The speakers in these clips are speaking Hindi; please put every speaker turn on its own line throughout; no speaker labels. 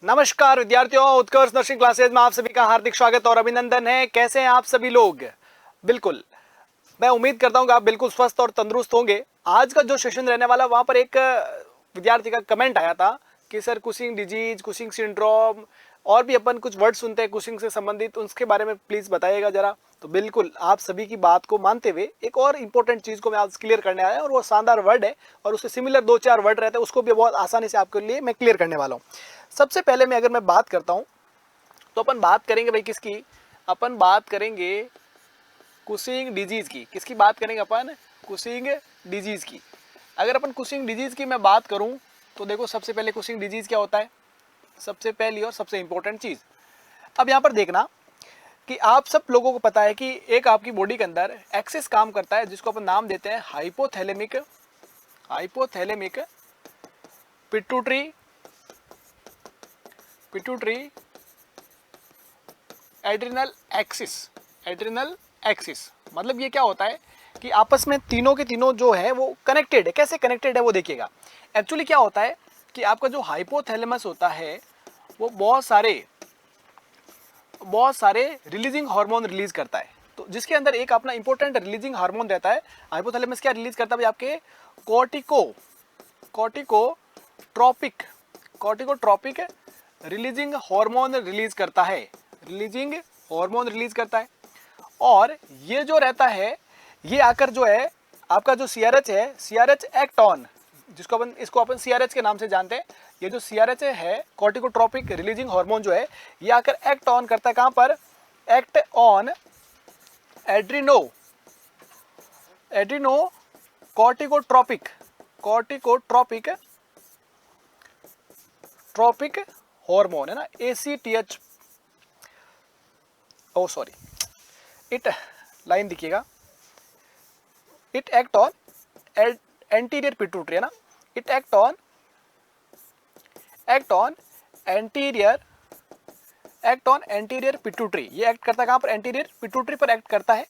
नमस्कार विद्यार्थियों, उत्कर्ष नर्सिंग क्लासेज में आप सभी का हार्दिक स्वागत और अभिनंदन है। कैसे हैं आप सभी लोग? बिल्कुल, मैं उम्मीद करता हूं कि आप बिल्कुल स्वस्थ और तंदुरुस्त होंगे। आज का जो सेशन रहने वाला, वहां पर एक विद्यार्थी का कमेंट आया था कि sir Cushing disease, Cushing syndrome और भी अपन कुछ वर्ड सुनते हैं कुशिंग से संबंधित, उसके बारे में प्लीज बताइएगा जरा। तो बिल्कुल आप सभी की बात को मानते हुए एक और इंपॉर्टेंट चीज को मैं आज क्लियर करने आया, और वो शानदार वर्ड है और उससे सिमिलर दो चार वर्ड रहते हैं, उसको भी बहुत आसानी से आपके लिए मैं क्लियर करने वाला हूँ। सबसे पहले मैं अगर मैं बात करता हूँ तो अपन बात करेंगे भाई किसकी? अपन बात करेंगे कुशिंग डिजीज की। किसकी बात करेंगे अपन? कुशिंग डिजीज की। अगर अपन कुशिंग डिजीज की मैं बात करूं तो देखो, सबसे पहले कुशिंग डिजीज क्या होता है? सबसे पहली और सबसे इंपॉर्टेंट चीज, अब यहां पर देखना कि आप सब लोगों को पता है कि एक आपकी बॉडी के अंदर एक्सेस काम करता है जिसको अपन नाम देते हैं हाइपोथैलेमिक पिट्यूटरी एड्रिनल एक्सिस। मतलब ये क्या होता है कि आपस में तीनों के तीनों जो है वो कनेक्टेड है। कैसे कनेक्टेड है वो देखिएगा। एक्चुअली क्या होता है कि आपका जो हाइपोथैलेमस होता है वो बहुत सारे रिलीजिंग हार्मोन रिलीज करता है। तो जिसके अंदर एक अपना इंपॉर्टेंट रिलीजिंग हार्मोन रहता है। हाइपोथैलेमस क्या रिलीज करता है आपके? कॉर्टिकोट्रॉपिक रिलीजिंग हार्मोन रिलीज करता है। और ये जो रहता है, ये आकर जो है आपका जो सीआरएच है, सीआरएच एक्ट ऑन, इसको अपन सीआरएच के नाम से जानते हैं। ये जो सीआरएच है, कॉर्टिकोट्रॉपिक रिलीजिंग हार्मोन जो है, ये आकर एक्ट ऑन करता है। कहां पर? Act on adreno corticotropic hormone है ना, ACTH. Oh sorry, it line दिखिएगा, it act on anterior pituitary है ना, it act on anterior pituitary. ये एक्ट करता है कहां पर? एंटीरियर पिट्यूटरी पर एक्ट करता है।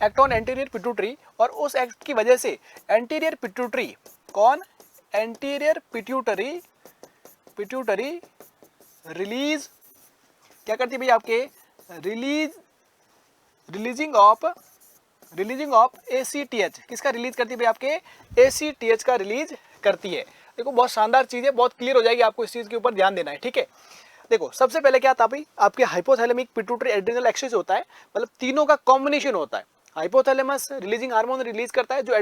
एक्ट ऑन एंटीरियर पिट्यूटरी, और उस एक्ट की वजह से एंटीरियर पिट्यूटरी, कौन? एंटीरियर पिट्यूटरी रिलीज क्या करती है भाई? आपके रिलीजिंग ऑफ एसीटीएच। किसका रिलीज करती है भाई? आपके एसीटीएच का रिलीज करती है। देखो बहुत शानदार चीज है, बहुत क्लियर हो जाएगी आपको, इस चीज के ऊपर ध्यान देना है। ठीक है, देखो सबसे पहले क्या था भाई? आपके हाइपोथैलेमिक पिट्यूटरी एड्रिनल एक्सिस होता है, मतलब तीनों का कॉम्बिनेशन होता है। हाइपोथैलेमस रिलीजिंग हार्मोन रिलीज करता है, जो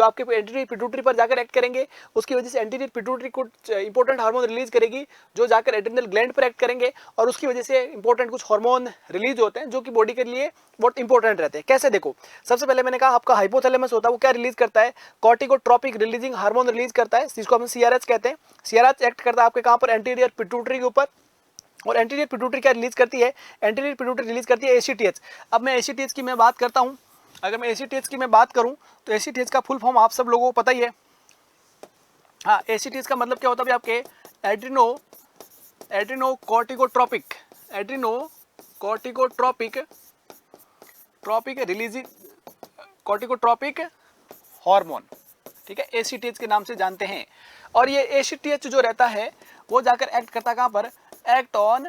आपके एंटीरियर पिट्यूटरी पर जाकर एक्ट करेंगे, उसकी वजह से एंटीरियर पिट्यूटरी कुछ इंपॉर्टेंट हार्मोन रिलीज करेगी जो जाकर एड्रिनल ग्लैंड पर एक्ट करेंगे, और उसकी वजह से इंपॉर्टेंट कुछ हार्मोन रिलीज होते हैं जो कि बॉडी के लिए बहुत इंपॉर्टेंट रहते हैं। कैसे? देखो सबसे पहले मैंने कहा आपका हाइपोथैलेमस होता है, वो क्या रिलीज करता है? कॉर्टिकोट्रॉपिक रिलीजिंग हार्मोन रिलीज करता है, जिसको हम सीआरएच कहते हैं। सीआरएच एक्ट करता है आपके कहां पर? एंटीरियर पिट्यूटरी के ऊपर। और एंटीरियर पिट्यूटरी क्या रिलीज करती है? एंटीरियर पिट्यूटरी रिलीज करती है एसीटीएच। अब मैं एसीटीएच की मैं बात करता हूं। अगर मैं एसीटीएच की मैं बात करूं तो एसीटीएच का फुल फॉर्म आप सब लोगों को पता ही है। हाँ, एसीटीएच का मतलब क्या होता है आपके? एड्रिनो कॉर्टिकोट्रॉपिक हार्मोन, ठीक है, एसीटीएच के नाम से जानते हैं। और ये एसीटीएच जो रहता है वो जाकर एक्ट करता है कहां पर? Act on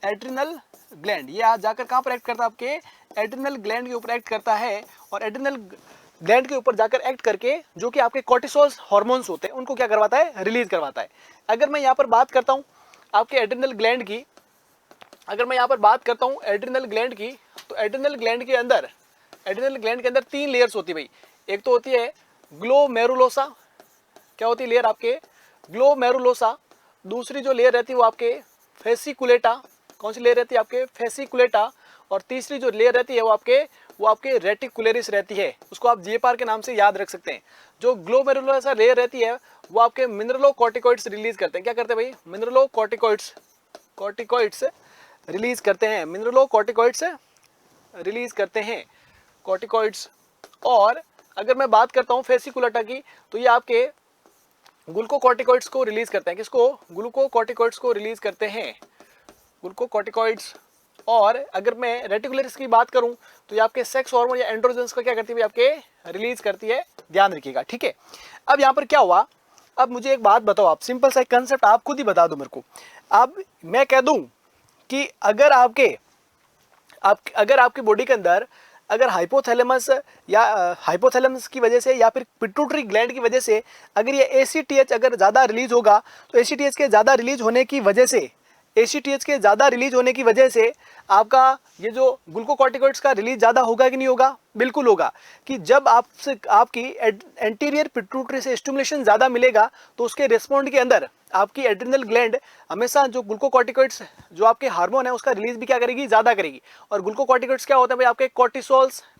adrenal gland. ये जाकर कहां पर एक्ट करता है? आपके एड्रिनल ग्लैंड के ऊपर एक्ट करता है। और एड्रिनल ग्लैंड के ऊपर जाकर एक्ट करके जो कि आपके कॉर्टिसोल हार्मोन्स होते हैं उनको क्या करवाता है? रिलीज करवाता है। अगर मैं यहाँ पर बात करता हूँ आपके एड्रिनल ग्लैंड की, एड्रिनल ग्लैंड की, तो एड्रिनल ग्लैंड के अंदर 3 लेयर्स होती है भाई। एक तो होती है ग्लोमेरुलोसा। क्या होती है लेयर? आपके ग्लोमेरुलोसा। दूसरी जो लेयर रहती है वो आपके फेसिकुलेटा। कौन सी लेयर रहती है? आपके फेसिकुलेटा। और तीसरी जो लेयर रहती है वो आपके रेटिकुलरिस रहती है। उसको आप जीएपआर के नाम से याद रख सकते हैं। जो ग्लोमेरुलोसा लेयर रहती है वो आपके मिनरलोकॉर्टिकॉइड्स रिलीज करते हैं। क्या करते हैं भाई? मिनरलोकॉर्टिकॉइड्स रिलीज करते हैं। मिनरलोकॉर्टिकॉइड्स रिलीज करते हैं, कॉर्टिकॉइड्स। और अगर मैं बात करता हूँ फेसिकुलेटा की, तो ये आपके ग्लूकोकॉर्टिकॉइड्स को रिलीज करते हैं। किसको? ग्लूकोकॉर्टिकॉइड्स को रिलीज करते हैं, ग्लूकोकॉर्टिकॉइड्स। और अगर मैं रेटिकुलरिस की बात करूं तो ये आपके सेक्स हार्मोन या एंड्रोजन्स को क्या करती है? आपके रिलीज करती है। ध्यान रखिएगा, ठीक है। अब यहां पर क्या हुआ? अब मुझे एक बात बताओ, आप सिंपल सा कंसेप्ट आप खुद ही बता दो मेरे को। अब मैं कह दूं कि अगर आपकी बॉडी के अंदर अगर हाइपोथैलेमस या हाइपोथैलेमस की वजह से या फिर पिट्यूटरी ग्लैंड की वजह से अगर ये एसीटीएच अगर ज़्यादा रिलीज होगा, तो एसीटीएच के ज़्यादा रिलीज होने की वजह से आपका ये जो ग्लूकोकॉर्टिकॉइड्स का रिलीज ज़्यादा होगा कि नहीं होगा? बिल्कुल होगा। कि जब आपकी एंटीरियर पिट्यूटरी से स्टिमुलेशन ज़्यादा मिलेगा तो उसके रिस्पॉन्ड के अंदर आपकी एड्रिनल ग्लैंड हमेशा जो ग्लूकोकॉर्टिकॉइड्स जो आपके हार्मोन है उसका रिलीज भी क्या करेगी? ज़्यादा करेगी। और ग्लूकोकॉर्टिकॉइड्स क्या होता है भाई? आपके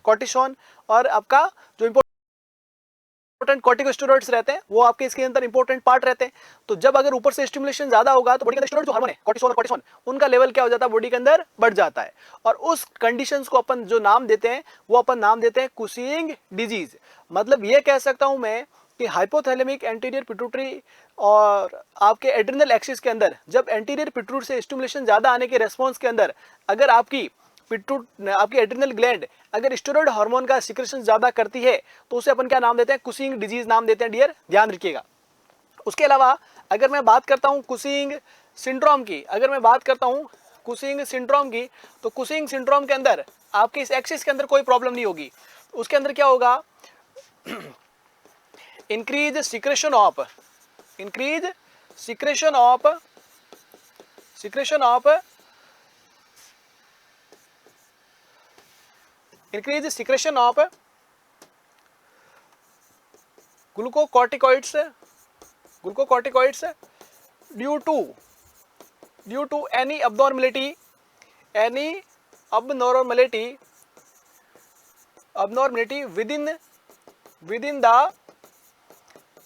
कॉर्टिसोन और आपका जो इंपॉर्टेंट कॉर्टिकोस्टेरॉइड्स रहते हैं वो आपके इसके अंदर इंपॉर्टेंट पार्ट रहते हैं। तो जब अगर ऊपर से स्टिमुलेशन ज्यादा होगा तो बॉडी के अंदर स्टेरॉइड जो हार्मोन है कॉर्टिसोन उनका लेवल क्या हो जाता है? बॉडी के अंदर बढ़ जाता है। और उस कंडीशंस को अपन जो नाम देते हैं वो अपन नाम देते हैं कुशिंग डिजीज। मतलब ये कह सकता हूं मैं कि हाइपोथैलेमिक एंटीरियर पिट्यूटरी और आपके एड्रिनल एक्सिस के अंदर जब एंटीरियर पिट्यूटरी से स्टिमुलेशन ज्यादा आने के रेस्पॉन्स के अंदर अगर आपकी एड्रिनल ग्लैंड अगर स्टेरॉइड हार्मोन का सिक्रेशन ज्यादा करती है तो उसे अपन क्या नाम देते हैं? कुशिंग डिजीज नाम देते हैं डियर, ध्यान रखिएगा। उसके अलावा अगर मैं बात करता हूं कुशिंग सिंड्रोम की, तो कुशिंग सिंड्रोम के अंदर आपके इस एक्सिस के अंदर कोई प्रॉब्लम नहीं होगी। उसके अंदर क्या होगा? Increase secretion of glucocorticoids due to any abnormality within the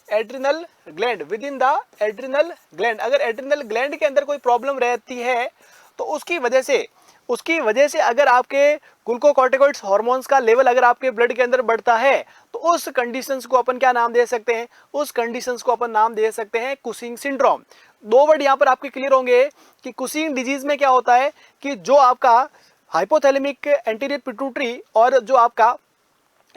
adrenal gland अगर एड्रिनल ग्लैंड के अंदर कोई प्रॉब्लम रहती है तो उसकी वजह से अगर आपके ग्लूकोकॉर्टिकॉइड्स हार्मोन्स का लेवल अगर आपके ब्लड के अंदर बढ़ता है तो उस कंडीशंस को अपन क्या नाम दे सकते हैं? उस कंडीशंस को अपन नाम दे सकते हैं कुशिंग सिंड्रोम। दो वर्ड यहां पर आपके क्लियर होंगे कि कुशिंग डिजीज में क्या होता है कि जो आपका हाइपोथैलेमिक एंटीरियर पिट्यूटरी और जो आपका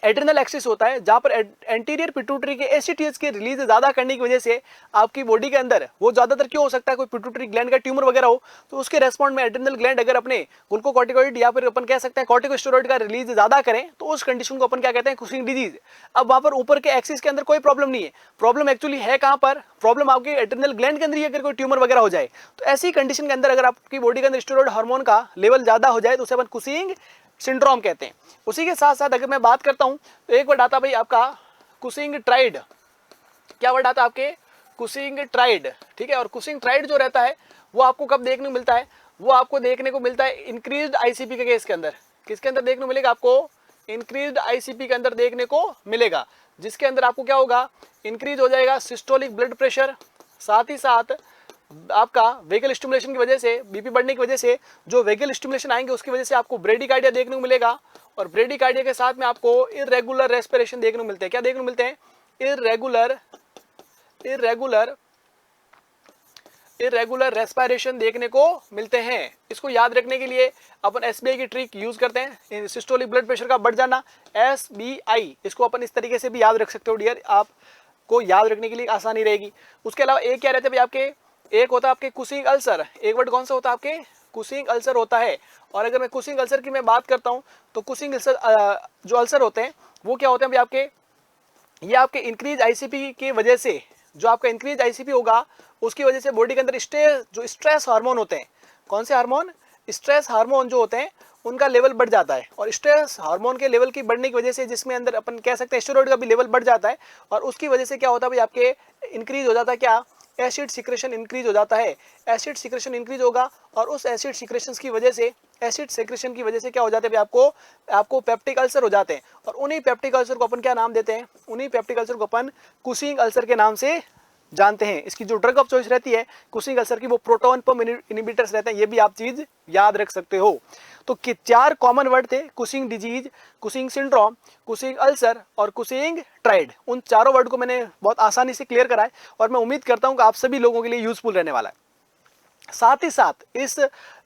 एड्रिनल एक्सिस होता है जहां पर एंटीरियर पिट्यूटरी के एसीटीएच की रिलीज ज्यादा करने की वजह से आपकी बॉडी के अंदर वो ज्यादातर क्यों हो सकता है? कोई पिट्यूटरी ग्लैंड का ट्यूमर वगैरह हो तो उसके रेस्पॉन्ड में एड्रिनल ग्लैंड अगर अपने ग्लूकोकॉर्टिकॉइड या फिर अपन कह सकते हैं कॉर्टिकोस्टेरॉइड का रिलीज ज्यादा करें तो उस कंडीशन को अपन क्या कहते हैं? Cushing disease. अब वहां पर ऊपर के एक्सिस के अंदर कोई प्रॉब्लम नहीं है, प्रॉब्लम एक्चुअली है कहां पर? प्रॉब्लम आपके एड्रिनल ग्लैंड के अंदर ही अगर कोई ट्यूमर वगैरह हो जाए तो ऐसी कंडीशन के अंदर अगर आपकी बॉडी के अंदर स्टेरॉइड हार्मोन का लेवल ज्यादा हो जाए तो उसे अपन कुशिंग सिंड्रोम कहते हैं। उसी के साथ साथ अगर मैं बात करता हूं तो एक वर्ड आता भाई आपका कुशिंग ट्राइड। क्या वर्ड आता है आपके? कुशिंग ट्राइड, ठीक है। और कुशिंग ट्राइड जो रहता है वो आपको कब देखने को मिलता है? वो आपको देखने को मिलता है इंक्रीज्ड आईसीपी के केस के अंदर। किसके अंदर देखने को मिलेगा? आपको इंक्रीज्ड आईसीपी के अंदर देखने को मिलेगा, जिसके अंदर आपको क्या होगा? इंक्रीज हो जाएगा सिस्टोलिक ब्लड प्रेशर, साथ ही साथ आपका वेगल स्टिमुलेशन की वजह से बीपी बढ़ने की वजह से जो वेगल स्टिमुलेशन आएंगे उसकी वजह से आपको ब्रेडिकार्डिया देखने को मिलेगा। और ब्रेडिकार्डिया के साथ में आपको इर्रेगुलर रेस्पिरेशन देखने को मिलते हैं। क्या देखने को मिलते हैं? इर्रेगुलर रेस्पिरेशन देखने को मिलते हैं। इसको याद रखने के लिए अपन एसबीआई की ट्रिक यूज करते हैं, सिस्टोलिक ब्लड प्रेशर का बढ़ जाना, एसबीआई। इसको अपन इस तरीके से भी याद रख सकते हो डियर, आपको याद रखने के लिए आसानी रहेगी। उसके अलावा एक क्या रहते हैं भाई आपके? एक होता है आपके कुशिंग अल्सर। एक वर्ड कौन सा होता है आपके? कुशिंग अल्सर होता है। और अगर मैं कुशिंग अल्सर की मैं बात करता हूं तो कुशिंग अल्सर जो अल्सर होते हैं वो क्या होते हैं भाई आपके? ये आपके इंक्रीज आईसीपी की वजह से जो आपका इंक्रीज आईसीपी होगा उसकी वजह से बॉडी के अंदर जो स्ट्रेस हार्मोन होते हैं, कौन से हार्मोन? स्ट्रेस हार्मोन जो होते हैं उनका लेवल बढ़ जाता है। और स्ट्रेस हार्मोन के लेवल की बढ़ने की वजह से जिसमें अंदर अपन कह सकते हैं स्टेरॉइड का भी लेवल बढ़ जाता है और उसकी वजह से क्या होता है भाई आपके? इंक्रीज हो जाता है क्या? एसिड सिक्रेशन इंक्रीज हो जाता है। एसिड सिक्रेशन इंक्रीज होगा और उस एसिड सिक्रेशन की वजह से क्या हो जाते हैं? आपको पेप्टिक अल्सर हो जाते हैं। और उन्हीं पेप्टिक अल्सर को अपन क्या नाम देते हैं? उन्हीं पेप्टिक अल्सर को अपन कुशिंग अल्सर के नाम से जानते हैं। इसकी जो ड्रग ऑफ चॉइस रहती है कुशिंग अल्सर की वो प्रोटॉन पंप इनहिबिटर्स रहते हैं। ये भी आप चीज याद रख सकते हो। तो 4 कॉमन वर्ड थे, Cushing disease, Cushing syndrome, Cushing ulcer और कुशिंग ट्राइड। उन चारों वर्ड को मैंने बहुत आसानी से क्लियर करा है और मैं उम्मीद करता हूं कि आप सभी लोगों के लिए यूजफुल रहने वाला है। साथ ही साथ इस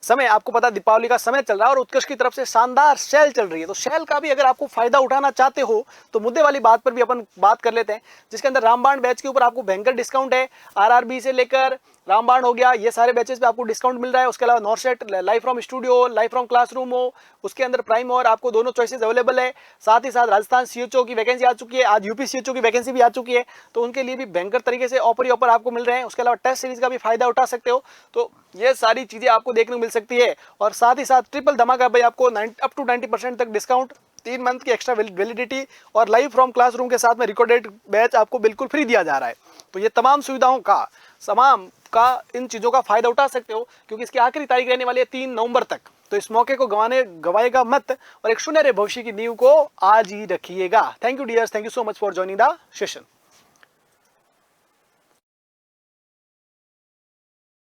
समय, आपको पता दीपावली का समय चल रहा है और उत्कर्ष की तरफ से शानदार सेल चल रही है। तो सेल का भी अगर आपको फायदा उठाना चाहते हो तो मुद्दे वाली बात पर भी अपन बात कर लेते हैं, जिसके अंदर रामबाण बैच के ऊपर आपको भयंकर डिस्काउंट है। आरआरबी से लेकर रामबाण हो गया, ये सारे बैचेस पे आपको डिस्काउंट मिल रहा है। उसके अलावा नॉर्सेट, live from studio, live from classroom हो, उसके अंदर प्राइम और आपको दोनों चॉइसेस अवेलेबल है। साथ ही साथ राजस्थान सीएचओ की वैकेंसी आ चुकी है, आज यूपी सीएचओ की वैकेंसी भी आ चुकी है, तो उनके लिए भी भयंकर तरीके से ऑफर ही ऑफर आपको मिल रहे हैं। उसके अलावा टेस्ट सीरीज का भी फायदा उठा सकते हो। तो ये सारी चीजें आपको देखने को मिल सकती है। और साथ ही साथ ट्रिपल धमाका भाई, आपको अप टू 90% तक डिस्काउंट, 3 मंथ की एक्स्ट्रा वैलिडिटी और लाइव फ्रॉम क्लासरूम के साथ में रिकॉर्डेड बैच आपको बिल्कुल फ्री दिया जा रहा है। तो ये तमाम सुविधाओं का, तमाम का, इन चीज़ों का फायदा उठा सकते हो, क्योंकि इसकी आखिरी तारीख रहने वाली है 3 नवंबर तक। तो इस मौके को गवाएगा मत और एक सुनहरे भविष्य की नींव को आज ही रखिएगा। Thank you dears, thank you so much for joining the session.